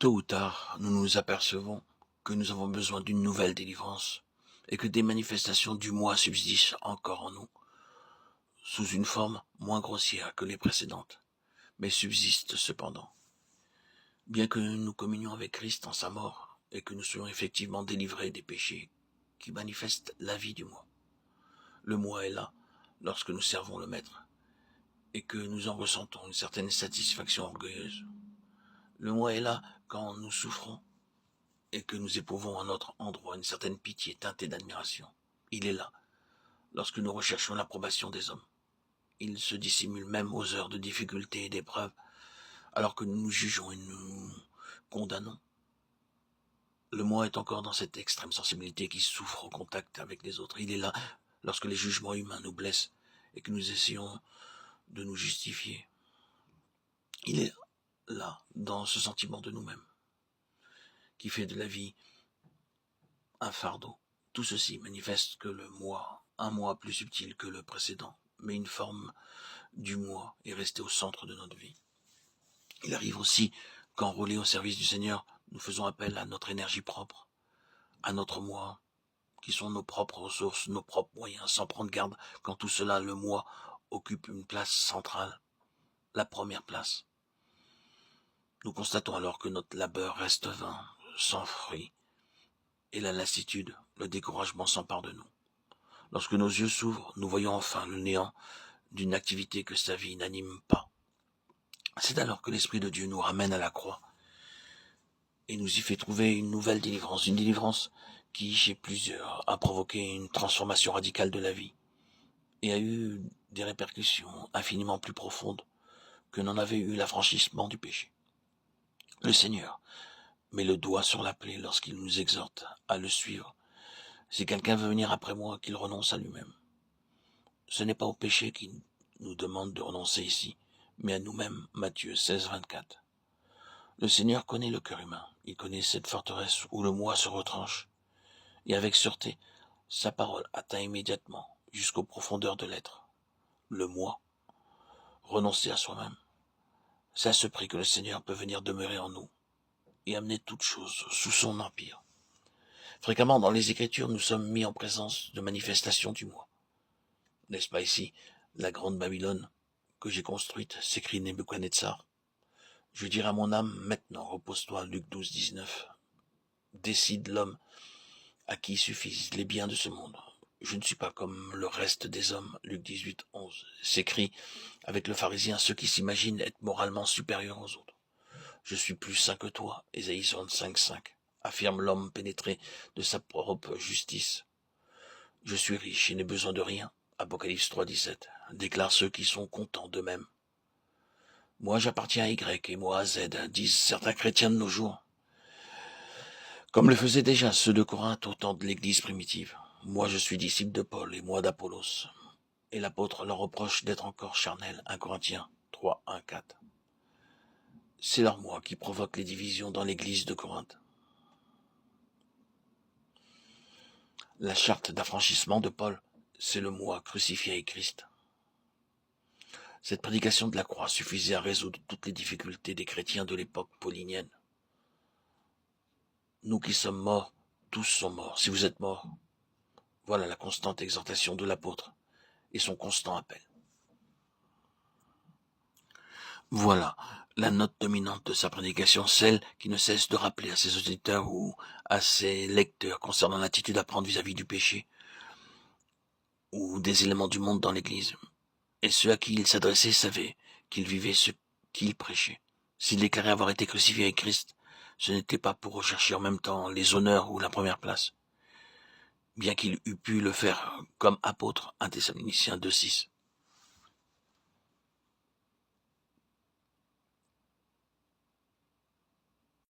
Tôt ou tard, nous nous apercevons que nous avons besoin d'une nouvelle délivrance et que des manifestations du moi subsistent encore en nous, sous une forme moins grossière que les précédentes, mais subsistent cependant. Bien que nous communions avec Christ en sa mort et que nous soyons effectivement délivrés des péchés qui manifestent la vie du moi, le moi est là lorsque nous servons le Maître et que nous en ressentons une certaine satisfaction orgueilleuse. Le moi est là quand nous souffrons et que nous éprouvons à notre endroit une certaine pitié teintée d'admiration. Il est là lorsque nous recherchons l'approbation des hommes. Il se dissimule même aux heures de difficulté et d'épreuve, alors que nous nous jugeons et nous condamnons. Le moi est encore dans cette extrême sensibilité qui souffre au contact avec les autres. Il est là lorsque les jugements humains nous blessent et que nous essayons de nous justifier. Il est là dans ce sentiment de nous-mêmes qui fait de la vie un fardeau. Tout ceci manifeste que le moi, un moi plus subtil que le précédent, mais une forme du moi est restée au centre de notre vie. Il arrive aussi qu'enrôlés au service du Seigneur, nous faisons appel à notre énergie propre, à notre moi, qui sont nos propres ressources, nos propres moyens, sans prendre garde quand tout cela, le moi, occupe une place centrale, la première place. Nous constatons alors que notre labeur reste vain, sans fruit, et la lassitude, le découragement s'empare de nous. Lorsque nos yeux s'ouvrent, nous voyons enfin le néant d'une activité que sa vie n'anime pas. C'est alors que l'Esprit de Dieu nous ramène à la croix et nous y fait trouver une nouvelle délivrance, une délivrance qui, chez plusieurs, a provoqué une transformation radicale de la vie et a eu des répercussions infiniment plus profondes que n'en avait eu l'affranchissement du péché. Le Seigneur met le doigt sur la plaie lorsqu'il nous exhorte à le suivre. Si quelqu'un veut venir après moi, qu'il renonce à lui-même. Ce n'est pas au péché qu'il nous demande de renoncer ici, mais à nous-mêmes, Matthieu 16, 24. Le Seigneur connaît le cœur humain, il connaît cette forteresse où le moi se retranche, et avec sûreté, sa parole atteint immédiatement jusqu'aux profondeurs de l'être. Le moi, renoncer à soi-même, c'est à ce prix que le Seigneur peut venir demeurer en nous et amener toutes choses sous son empire. Fréquemment dans les Écritures, nous sommes mis en présence de manifestations du moi. N'est-ce pas ici la grande Babylone que j'ai construite, s'écrie Nebuchadnezzar. Je dirai à mon âme, maintenant repose-toi, Luc 12, 19. Décide l'homme à qui suffisent les biens de ce monde. Je ne suis pas comme le reste des hommes, Luc 18, 11. S'écrit avec le pharisien ceux qui s'imaginent être moralement supérieurs aux autres. Je suis plus saint que toi, Ésaïe 65, 5. Affirme l'homme pénétré de sa propre justice. Je suis riche et n'ai besoin de rien, Apocalypse 3, 17. Déclare ceux qui sont contents d'eux-mêmes. Moi j'appartiens à Y et moi à Z, disent certains chrétiens de nos jours. Comme le faisaient déjà ceux de Corinthe au temps de l'église primitive. Moi je suis disciple de Paul et moi d'Apollos. Et l'apôtre leur reproche d'être encore charnel, 1 Corinthiens 3, 1, 4. C'est leur moi qui provoque les divisions dans l'église de Corinthe. La charte d'affranchissement de Paul, c'est le moi crucifié avec Christ. Cette prédication de la croix suffisait à résoudre toutes les difficultés des chrétiens de l'époque paulinienne. Nous qui sommes morts, tous sont morts. Si vous êtes morts, voilà la constante exhortation de l'apôtre et son constant appel. Voilà la note dominante de sa prédication, celle qui ne cesse de rappeler à ses auditeurs ou à ses lecteurs concernant l'attitude à prendre vis-à-vis du péché ou des éléments du monde dans l'Église. Et ceux à qui il s'adressait savaient qu'il vivait ce qu'il prêchait. S'il déclarait avoir été crucifié avec Christ, ce n'était pas pour rechercher en même temps les honneurs ou la première place, bien qu'il eût pu le faire comme apôtre, 1 Thessaloniciens 2, 6.